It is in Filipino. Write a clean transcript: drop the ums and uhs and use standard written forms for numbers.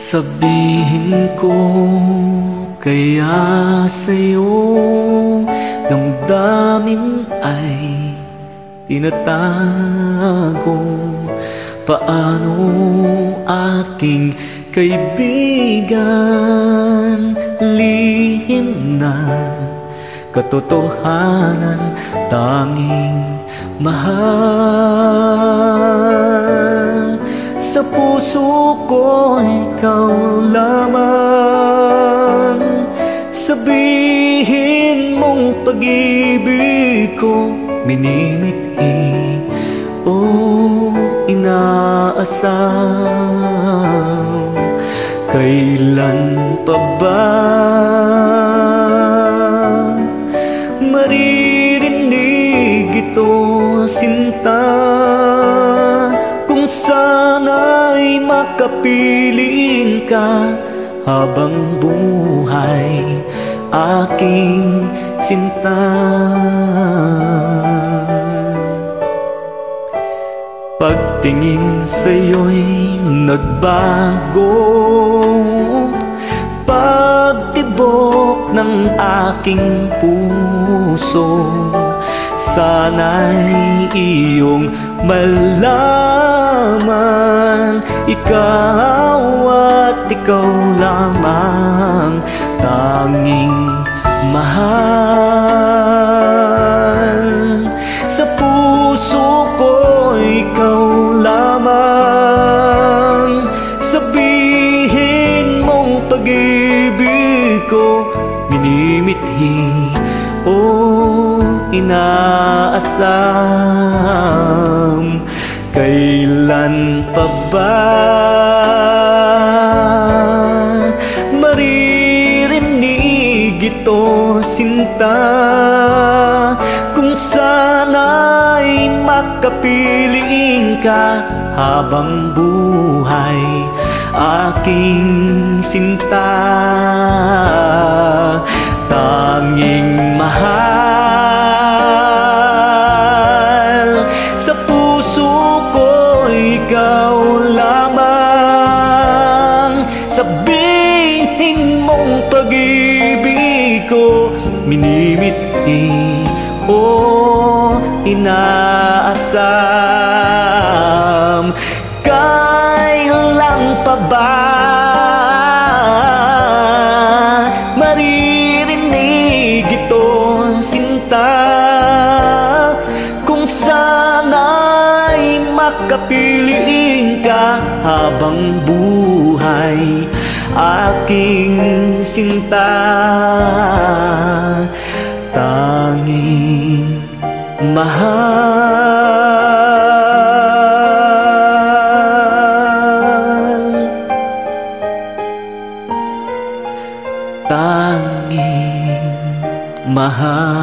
Sabihin ko kaya sa'yo, damdamin ay tinatago. Paano aking kaibigan, lihim na katotohanan, tanging mahal. Sa puso ko ikaw lamang, sabihin mong pag-ibig ko minimithi o inaasam. Kailan pa ba maririnig ito, sinta? Kung sana'y makapiling ka habang buhay, aking sinta. Pagtingin sa'yo'y nagbago, pagtibok ng aking puso. Sana'y iyong malaman, ikaw at ikaw lamang, tanging mahal. Sa puso ko ikaw lamang, sabihin mong pag-ibig ko minimithi o inaasam. Kailan pa ba maririnig ito, sinta? Kung sana'y makapiling ka habang buhay, aking sinta. Tanging mahal, sa puso ko ikaw lamang, sabihin mong pag-ibig ko minimithi o inaasam. Kailan pa ba maririnig ito, sinta? Kung sana'y makapiling ka habang buhay, aking sinta. Tanging mahal, tanging mahal.